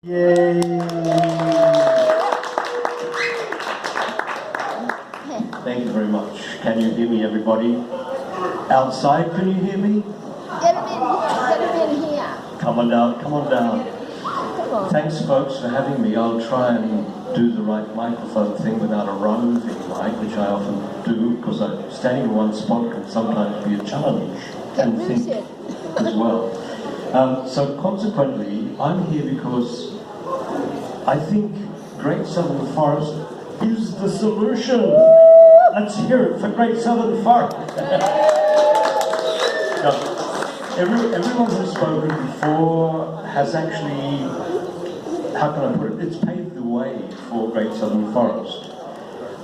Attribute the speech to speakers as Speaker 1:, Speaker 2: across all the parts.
Speaker 1: Yay! Thank you very much. Can you hear me, everybody? Outside, can you hear me?
Speaker 2: Get him in here.
Speaker 1: Come on down, come on down.
Speaker 2: Come on.
Speaker 1: Thanks, folks, for having me. I'll try and do the right microphone thing without a roving mic, which I often do, because standing in one spot can sometimes be a challenge. And think as well. So consequently, I'm here because I think Great Southern Forest is the solution. Let's hear it for Great Southern Forest. Now, everyone who's spoken before has actually, how can I put it, it's paved the way for Great Southern Forest,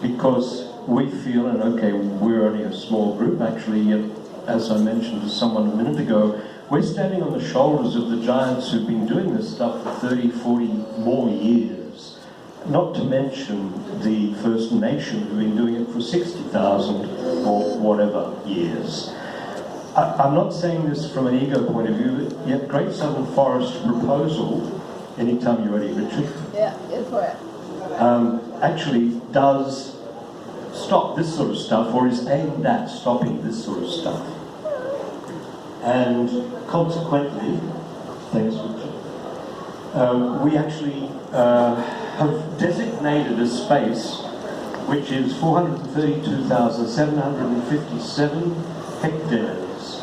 Speaker 1: because we feel, and okay, we're only a small group actually, yet as I mentioned to someone a minute ago, we're standing on the shoulders of the giants who've been doing this stuff for 30, 40 more years. Not to mention the First Nation who've been doing it for 60,000 or whatever years. I'm not saying this from an ego point of view, yet Great Southern Forest proposal, anytime you're ready, Richard.
Speaker 2: Yeah, go for it.
Speaker 1: Actually does stop this sort of stuff, or is aimed at stopping this sort of stuff. And consequently, thanks Richard, we actually have designated a space which is 432,757 hectares,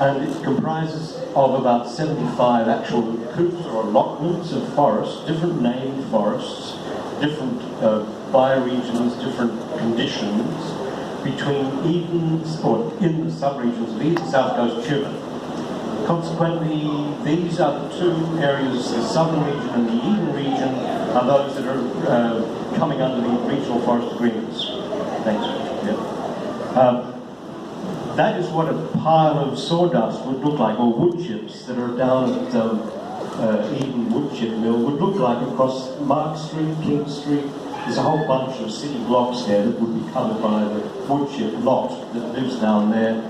Speaker 1: and it comprises of about 75 actual coops or allotments of forests, different named forests, different bioregions, different conditions, between Eden's, or in the sub-regions of Eden, South Coast Cuba. Consequently, these are the two areas, the southern region and the Eden region, are those that are coming under the regional forest agreements. Thanks. Yeah. That is what a pile of sawdust would look like, or wood chips that are down at Eden Wood Chip Mill would look like across Mark Street, King Street. There's a whole bunch of city blocks here that would be covered by the wood chip lot that lives down there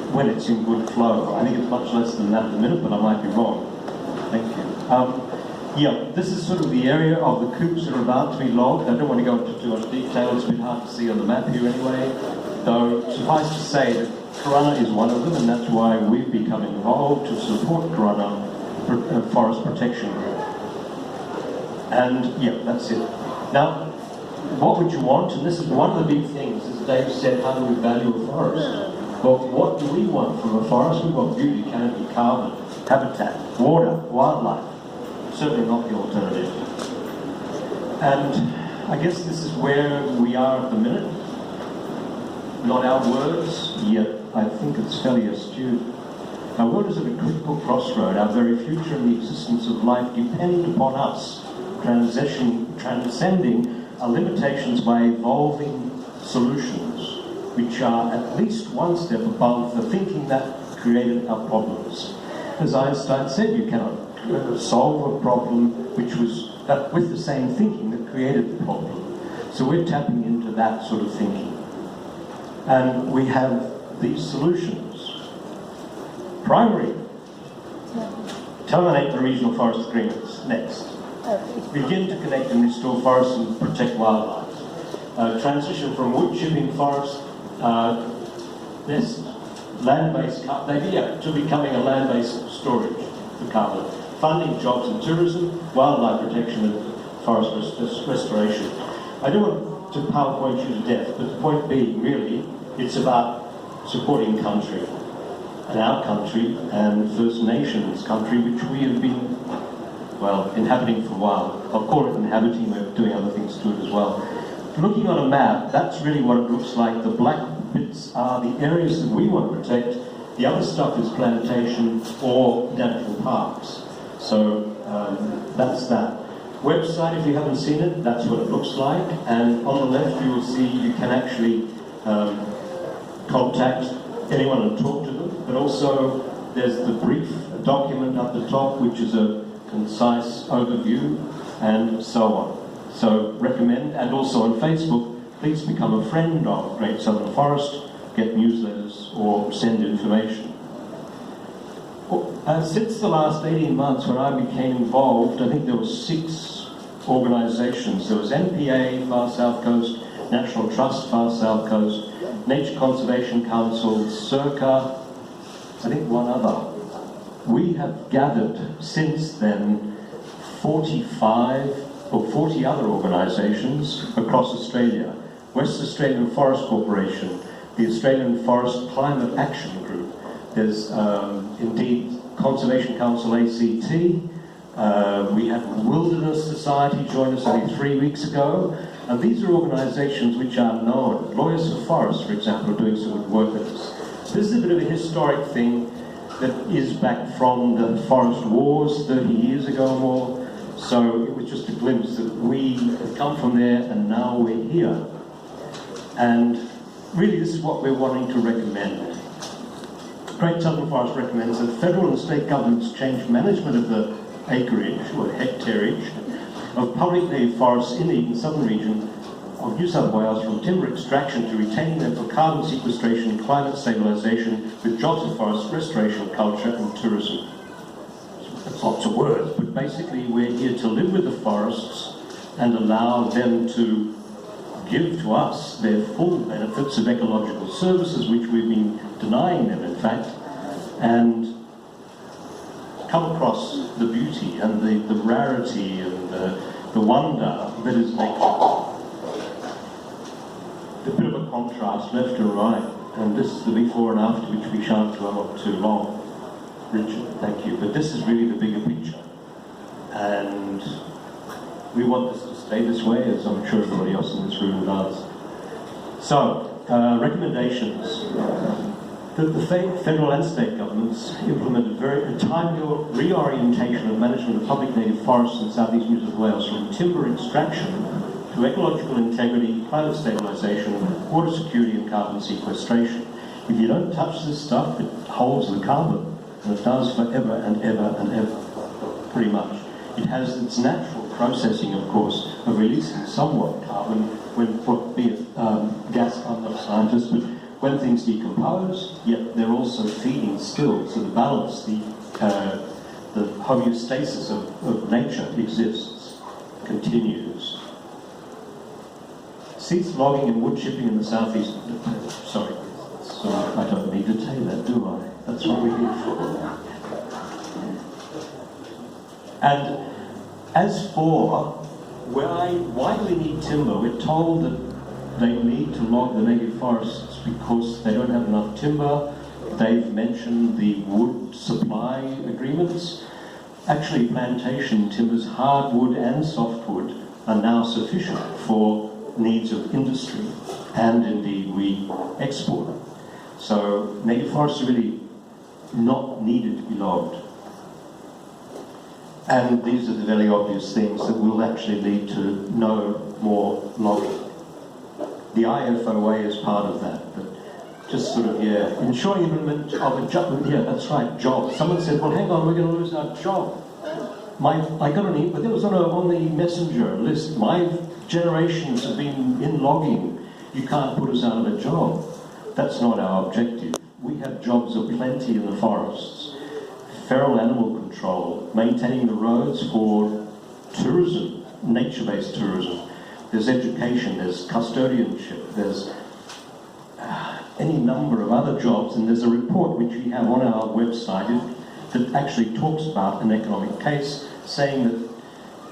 Speaker 1: when it's in good flow. I think it's much less than that at the minute, but I might be wrong. Thank you. Yeah, this is sort of the area of the coops that are about to be logged. I don't want to go into too much detail, it's a bit hard to see on the map here anyway. Though, suffice to say that Corunna is one of them, and that's why we've become involved to support Corunna Forest Protection Group. And yeah, that's it. Now, what would you want? And this is one of the big things, as Dave said, how do we value a forest? Well, what do we want from a forest? We want beauty, canopy, carbon, habitat, water, wildlife. Certainly not the alternative. And I guess this is where we are at the minute. Not our words, yet I think it's fairly astute. Our world is at a critical crossroad. Our very future and the existence of life depend upon us transcending our limitations by evolving solutions, which are at least one step above the thinking that created our problems. As Einstein said, you cannot solve a problem which was with the same thinking that created the problem. So we're tapping into that sort of thinking. And we have these solutions. Primary, terminate the regional forest agreements. Next. Begin to connect and restore forests and protect wildlife. Transition from wood chipping forest, land-based to becoming a land-based storage for carbon. Funding jobs and tourism, wildlife protection and forest restoration. I don't want to PowerPoint you to death, but the point being, really, it's about supporting country, and our country, and First Nations country, which we have been, well, inhabiting for a while. I'll call it inhabiting, we're doing other things to it as well. Looking on a map, that's really what it looks like. The black bits are the areas that we want to protect. The other stuff is plantation or natural parks. So that's that. Website, if you haven't seen it, that's what it looks like. And on the left you will see you can actually contact anyone and talk to them. But also there's the brief document at the top, which is a concise overview, and so on. So recommend, and also on Facebook, please become a friend of Great Southern Forest, get newsletters or send information. Since the last 18 months when I became involved, I think there were 6 organisations. There was NPA, Far South Coast, National Trust, Far South Coast, Nature Conservation Council, Circa, I think one other. We have gathered since then 45 or 40 other organisations across Australia. West Australian Forest Corporation, the Australian Forest Climate Action Group, there's indeed Conservation Council ACT, we had Wilderness Society join us only 3 weeks ago, and these are organisations which are known. Lawyers for Forests, for example, are doing some good work with us. This is a bit of a historic thing that is back from the forest wars 30 years ago or more, so it was just a glimpse that we have come from there and now we're here. And really this is what we're wanting to recommend. Great Southern Forest recommends that federal and state governments change management of the acreage or hectareage of public native forests in the southern region of New South Wales from timber extraction to retaining them for carbon sequestration, climate stabilisation, with jobs of forest restoration, culture and tourism. That's lots of words, but basically we're here to live with the forests and allow them to give to us their full benefits of ecological services, which we've been denying them, in fact, and come across the beauty and the rarity and the wonder that is nature. A bit of a contrast, left and right, and this is the before and after, which we shan't dwell on too long. Richard, thank you. But this is really the bigger picture, and we want this to stay this way, as I'm sure everybody else in this room does. So, recommendations. The federal and state governments implemented a timely reorientation of management of public native forests in southeast New South Wales from timber extraction to ecological integrity, climate stabilisation, water security and carbon sequestration. If you don't touch this stuff, it holds the carbon, and it does forever and ever and ever, pretty much. It has its natural processing, of course, of releasing somewhat carbon when, be it gas, I'm not a scientist, but when things decompose, yet they're also feeding still, so the balance, the homeostasis of nature exists, continues. Cease logging and wood chipping in the southeast. Sorry, I don't need to tell you that, do I? That's what we're here for. And as for why do we need timber? We're told that they need to log the native forests because they don't have enough timber. They've mentioned the wood supply agreements. Actually, plantation timbers, hardwood and softwood, are now sufficient for needs of industry, and indeed we export. So native forests are really not needed to be logged. And these are the very obvious things that will actually lead to no more logging. The IFOA is part of that, but just sort of, ensuring implement of a job, that's right, job. Someone said, well, hang on, we're going to lose our job. I got an email, but it was on the messenger list. My generations have been in logging. You can't put us out of a job. That's not our objective. We have jobs aplenty in the forests. Feral animal control, maintaining the roads for tourism, nature-based tourism. There's education, there's custodianship, there's any number of other jobs, and there's a report which we have on our website that actually talks about an economic case, saying that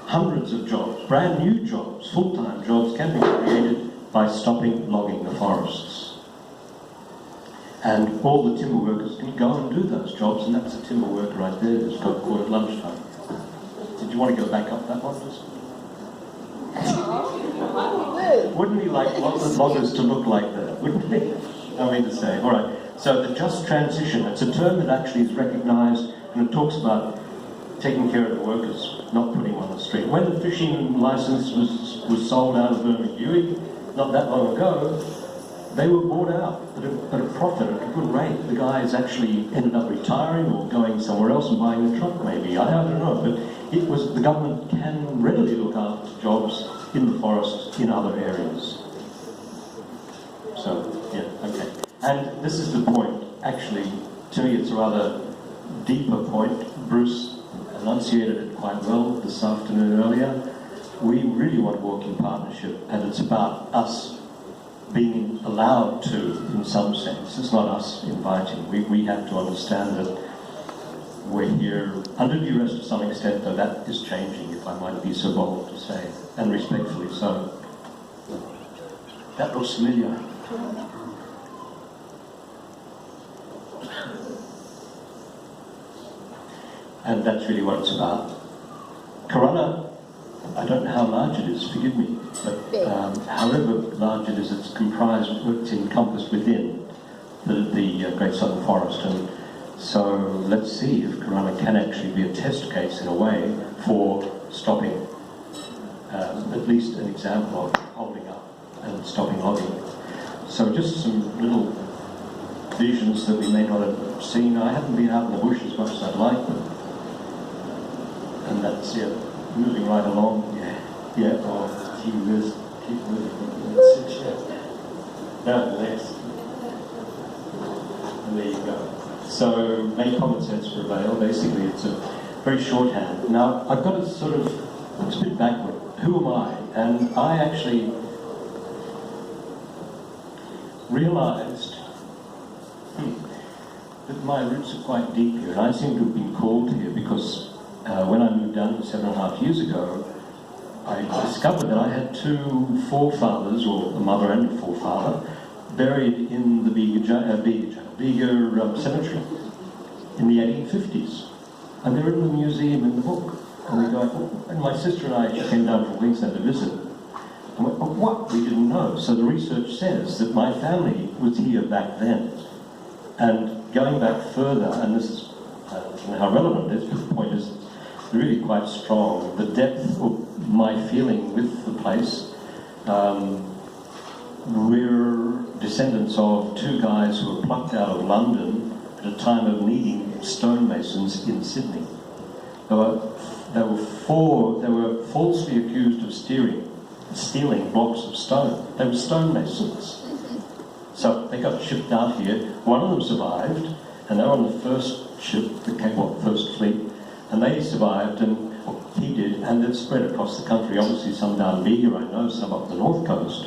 Speaker 1: hundreds of jobs, brand new jobs, full-time jobs, can be created by stopping logging the forests. And all the timber workers can go and do those jobs, and that's a timber worker right there who's got caught at lunchtime. Did you want to go back up that one? Just? Wouldn't he like loggers to look like that? Wouldn't he? I mean to say. All right. So the just transition, it's a term that actually is recognised, and it talks about taking care of the workers, not putting them on the street. When the fishing licence was sold out of Bermuda, not that long ago, they were bought out at a profit, at a good rate. The guys actually ended up retiring or going somewhere else and buying a truck, maybe. I don't know, but it was the government can readily look after jobs in the forest in other areas. So, okay. And this is the point. Actually, to me, it's rather deeper point, Bruce enunciated it quite well this afternoon earlier. We really want to work in partnership, and it's about us being allowed to, in some sense. It's not us inviting. We have to understand that we're here under duress to some extent, though that is changing, if I might be so bold to say, and respectfully so. That looks familiar. And that's really what it's about. Corona, I don't know how large it is, forgive me, but however large it is, it's comprised, it's encompassed within the Great Southern Forest. And so let's see if Corona can actually be a test case in a way for stopping, at least an example of holding up and stopping logging. So just some little visions that we may not have seen. I haven't been out in the bush as much as I'd like, but, and that's it. Moving right along, oh, gee whiz, keep moving. No, next. And there you go. So, make common sense prevail. Basically, it's a very shorthand. Now, I've got to sort of, it's a bit backward. Who am I? And I actually realised that my roots are quite deep here, and I seem to have been called here because when I moved down here 7.5 years ago, I discovered that I had two forefathers, or a mother and a forefather, buried in the Bega cemetery in the 1850s. And they're in the museum in the book. And we go, and my sister and I came down from Queensland to visit. And went, oh, what? We didn't know. So the research says that my family was here back then. And going back further, and this is, I don't know how relevant it is, but the point is, really quite strong. The depth of my feeling with the place. We're descendants of two guys who were plucked out of London at a time of needing stonemasons in Sydney. They were falsely accused of stealing blocks of stone. They were stonemasons. So they got shipped out here. One of them survived, and they were on the first ship that came, first fleet. And they survived, and he did, and it spread across the country. Obviously, some down Bega, I know, some up the north coast.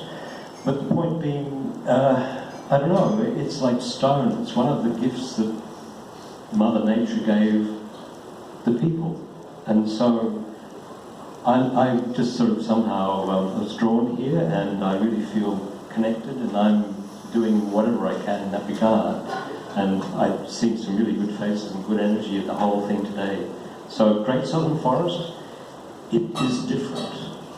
Speaker 1: But the point being, I don't know, it's like stone. It's one of the gifts that Mother Nature gave the people. And so I just sort of somehow was drawn here, and I really feel connected, and I'm doing whatever I can in that regard. And I've seen some really good faces and good energy at the whole thing today. So Great Southern Forest, it is different.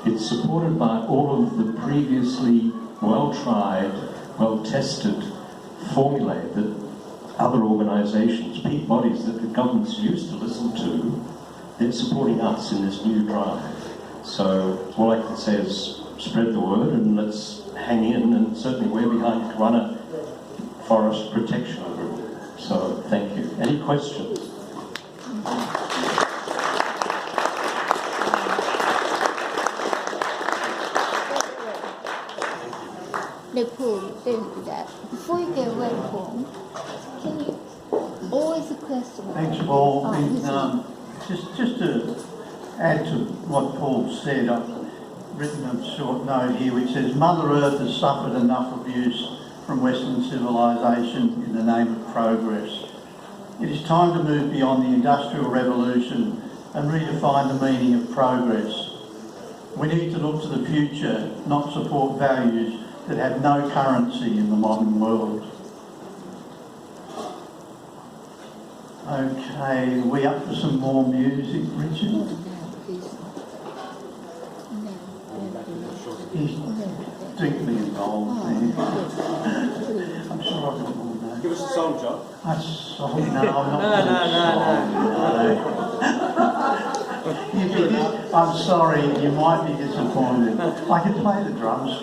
Speaker 1: It's supported by all of the previously well-tried, well-tested formulae that other organisations, peak bodies that the governments used to listen to, they're supporting us in this new drive. So all I can say is spread the word, and let's hang in, and certainly we're behind Corona Forest Protection Group. So thank you. Any questions?
Speaker 2: The pool, before you go away, Paul, can you always a question?
Speaker 3: Thanks, Paul. Just to add to what Paul said, I've written a short note here which says, Mother Earth has suffered enough abuse from Western civilization in the name of progress. It is time to move beyond the Industrial Revolution and redefine the meaning of progress. We need to look to the future, not support values that have no currency in the modern world. Okay, are we up for some more music, Richard? He's deeply involved there. I'm sure I've got more now.
Speaker 4: Give us a song, John.
Speaker 3: A song? No, I'm not. No. I'm sorry, you might be disappointed. I could play the drums.